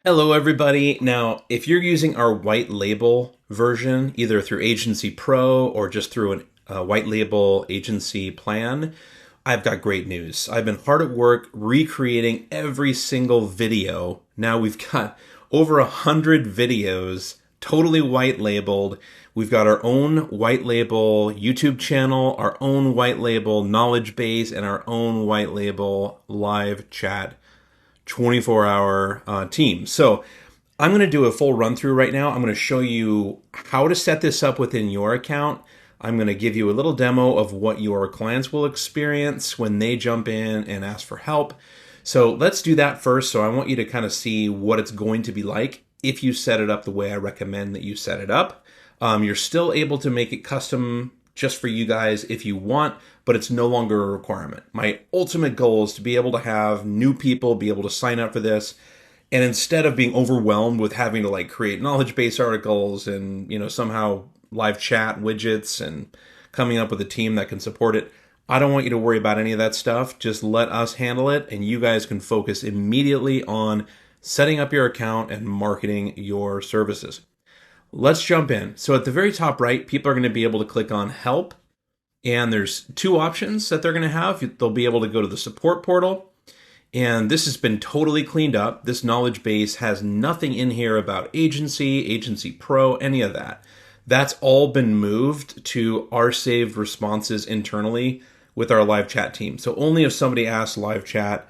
Hello, everybody. Now, if you're using our white label version, either through Agency Pro or just through a white label agency plan, I've got great news. I've been hard at work recreating every single video. Now we've got over 100 videos totally white labeled. We've got our own white label YouTube channel, our own white label knowledge base, and our own white label live chat 24-hour team. So I'm going to do a full run through right now. I'm going to show you how to set this up within your account. I'm going to give you a little demo of what your clients will experience when they jump in and ask for help. So let's do that first. So I want you to kind of see what it's going to be like if you set it up the way I recommend that you set it up. You're still able to make it custom just for you guys if you want, but it's no longer a requirement. My ultimate goal is to be able to have new people be able to sign up for this. And instead of being overwhelmed with having to create knowledge base articles and, somehow live chat widgets and coming up with a team that can support it, I don't want you to worry about any of that stuff. Just let us handle it, and you guys can focus immediately on setting up your account and marketing your services. Let's jump in. So at the very top right, people are going to be able to click on help. And there's two options that they're going to have. They'll be able to go to the support portal. And this has been totally cleaned up. This knowledge base has nothing in here about Agency Pro, any of that. That's all been moved to our saved responses internally with our live chat team. So only if somebody asks live chat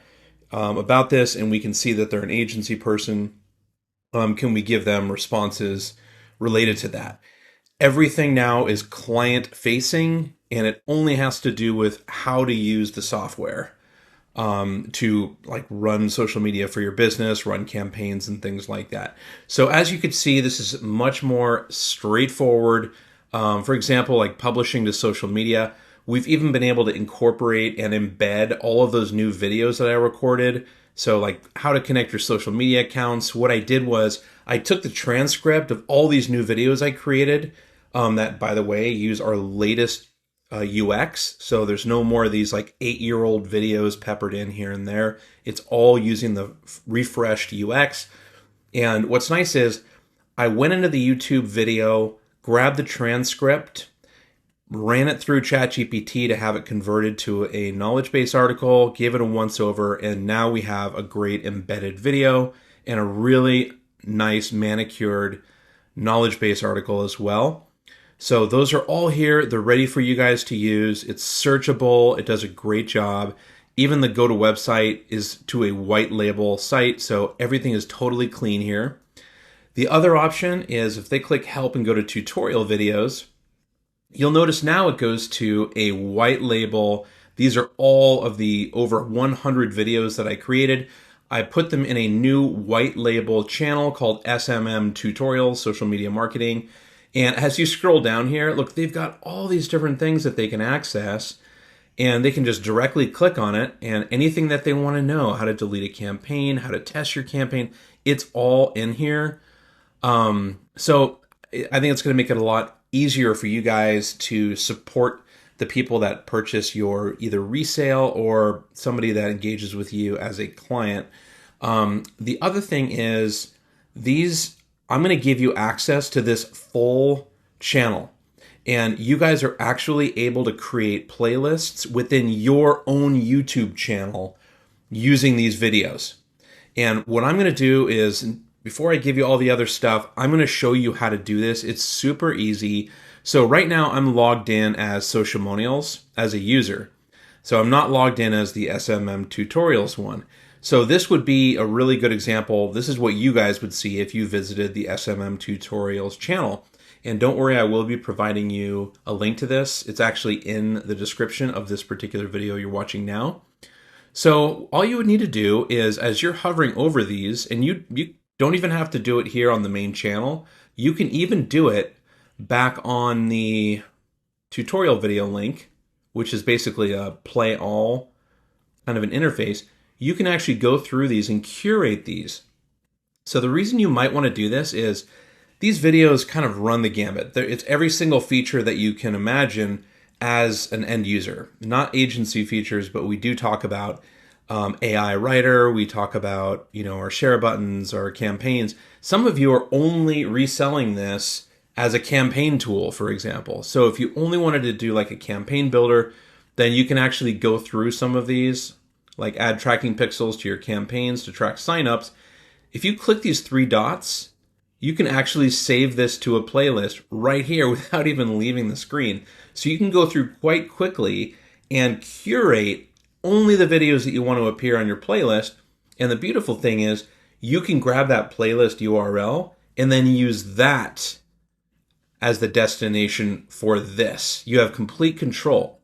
about this and we can see that they're an agency person, can we give them responses related to that. Everything now is client facing, and it only has to do with how to use the software to run social media for your business, run campaigns and things like that. So as you can see, this is much more straightforward. For example, publishing to social media, we've even been able to incorporate and embed all of those new videos that I recorded. So how to connect your social media accounts. What I did was I took the transcript of all these new videos I created that, by the way, use our latest UX. So there's no more of these 8-year-old videos peppered in here and there. It's all using the refreshed UX. And what's nice is I went into the YouTube video, grabbed the transcript, ran it through ChatGPT to have it converted to a knowledge base article, gave it a once over, and now we have a great embedded video and a really nice manicured knowledge base article as well. So those are all here. They're ready for you guys to use. It's searchable. It does a great job. Even the go to website is to a white label site. So everything is totally clean here. The other option is if they click help and go to tutorial videos, you'll notice now it goes to a white label. These are all of the over 100 videos that I created. I put them in a new white label channel called SMM Tutorials, Social Media Marketing. And as you scroll down here, look, they've got all these different things that they can access, and they can just directly click on it, and anything that they want to know, how to delete a campaign, how to test your campaign, it's all in here. So I think it's going to make it a lot easier for you guys to support the people that purchase your either resale or somebody that engages with you as a client. The other thing is I'm going to give you access to this full channel, and you guys are actually able to create playlists within your own YouTube channel using these videos. And what I'm going to do is, before I give you all the other stuff, I'm going to show you how to do this. It's super easy. So right now I'm logged in as Socialmonials as a user. So I'm not logged in as the SMM Tutorials one. So this would be a really good example. This is what you guys would see if you visited the SMM Tutorials channel. And don't worry, I will be providing you a link to this. It's actually in the description of this particular video you're watching now. So all you would need to do is, as you're hovering over these, and you don't even have to do it here on the main channel, you can even do it back on the tutorial video link, which is basically a play all kind of an interface. You can actually go through these and curate these. So the reason you might want to do this is these videos kind of run the gamut. It's every single feature that you can imagine as an end user. Not agency features, but we do talk about AI writer. We talk about, our share buttons, our campaigns. Some of you are only reselling this as a campaign tool, for example. So if you only wanted to do like a campaign builder, then you can actually go through some of these, like add tracking pixels to your campaigns to track signups. If you click these three dots, you can actually save this to a playlist right here without even leaving the screen. So you can go through quite quickly and curate only the videos that you want to appear on your playlist. And the beautiful thing is you can grab that playlist URL and then use that as the destination for this. You have complete control.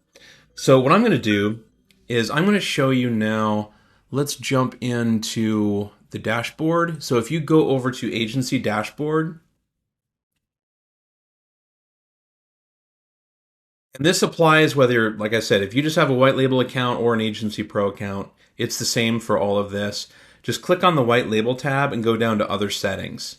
So what I'm going to do is I'm going to show you now. Let's jump into the dashboard. So if you go over to Agency Dashboard, and this applies whether, like I said, if you just have a white label account or an Agency Pro account, it's the same for all of this. Just click on the white label tab and go down to Other Settings.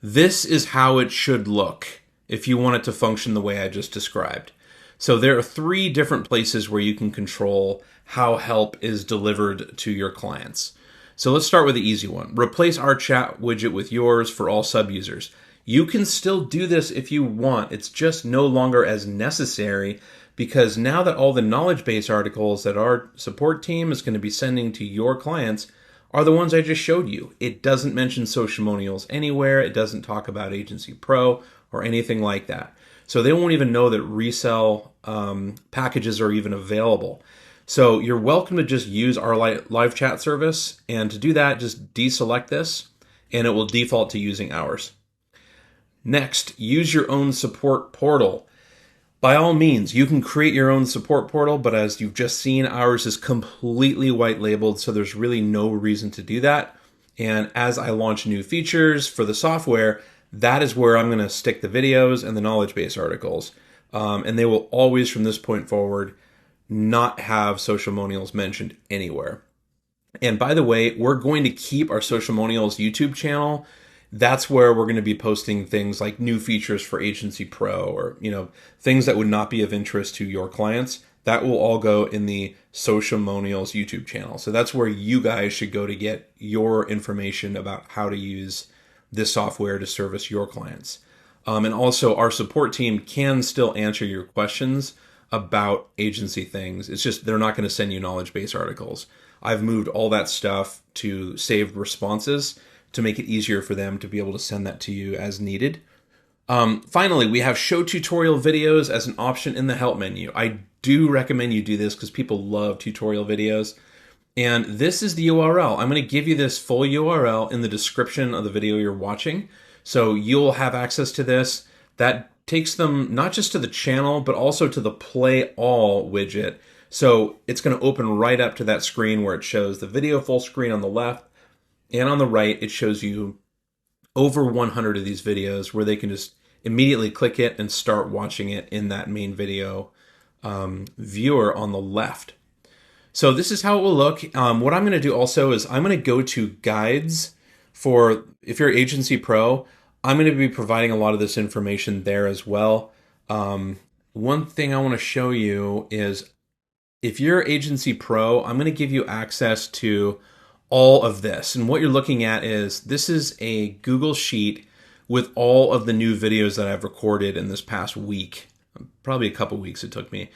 This is how it should look if you want it to function the way I just described. So there are three different places where you can control how help is delivered to your clients. So let's start with the easy one. Replace our chat widget with yours for all sub-users. You can still do this if you want. It's just no longer as necessary because now that all the knowledge base articles that our support team is going to be sending to your clients are the ones I just showed you. It doesn't mention Socialmonials anywhere. It doesn't talk about Agency Pro or anything like that. So they won't even know that resell packages are even available. So you're welcome to just use our live chat service. And to do that, just deselect this and it will default to using ours. Next, use your own support portal. By all means, you can create your own support portal, but as you've just seen, ours is completely white labeled, so there's really no reason to do that. And as I launch new features for the software, that is where I'm going to stick the videos and the knowledge base articles. And they will always, from this point forward, not have Socialmonials mentioned anywhere. And by the way, we're going to keep our Socialmonials YouTube channel. That's where we're going to be posting things like new features for Agency Pro or, things that would not be of interest to your clients. That will all go in the Socialmonials YouTube channel. So that's where you guys should go to get your information about how to use this software to service your clients. And also our support team can still answer your questions about agency things. It's just they're not going to send you knowledge base articles. I've moved all that stuff to saved responses to make it easier for them to be able to send that to you as needed. Finally, we have show tutorial videos as an option in the help menu. I do recommend you do this because people love tutorial videos. And this is the URL. I'm going to give you this full URL in the description of the video you're watching. So you'll have access to this. That takes them not just to the channel, but also to the Play All widget. So it's going to open right up to that screen where it shows the video full screen on the left. And on the right, it shows you over 100 of these videos where they can just immediately click it and start watching it in that main video viewer on the left. So this is how it will look. What I'm going to do also is I'm going to go to guides for, if you're Agency Pro, I'm going to be providing a lot of this information there as well. One thing I want to show you is if you're Agency Pro, I'm going to give you access to all of this. And what you're looking at is, this is a Google Sheet with all of the new videos that I've recorded in this past week. Probably a couple weeks it took me.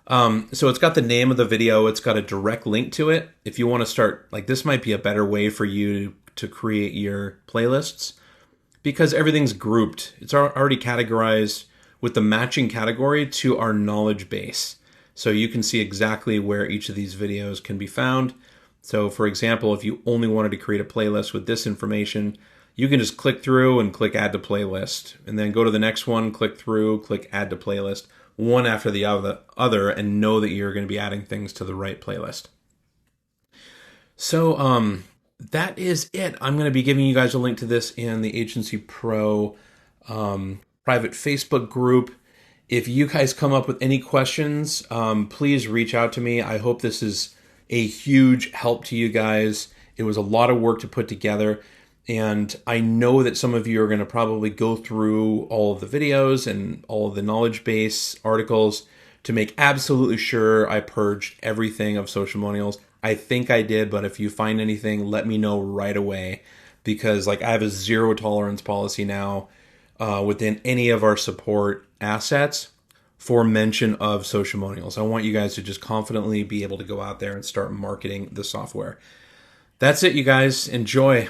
So it's got the name of the video. It's got a direct link to it. If you want to start, like, this might be a better way for you to create your playlists because everything's grouped. It's already categorized with the matching category to our knowledge base. So you can see exactly where each of these videos can be found. So for example, if you only wanted to create a playlist with this information, you can just click through and click add to playlist and then go to the next one, click through, click add to playlist, one after the other, and know that you're going to be adding things to the right playlist. So that is it. I'm going to be giving you guys a link to this in the Agency Pro private Facebook group. If you guys come up with any questions, please reach out to me. I hope this is a huge help to you guys. It was a lot of work to put together. And I know that some of you are going to probably go through all of the videos and all of the knowledge base articles to make absolutely sure I purged everything of Socialmonials. I think I did, but if you find anything, let me know right away, because like I have a zero tolerance policy now within any of our support assets for mention of socialmonials. I want you guys to just confidently be able to go out there and start marketing the software. That's it, you guys. Enjoy.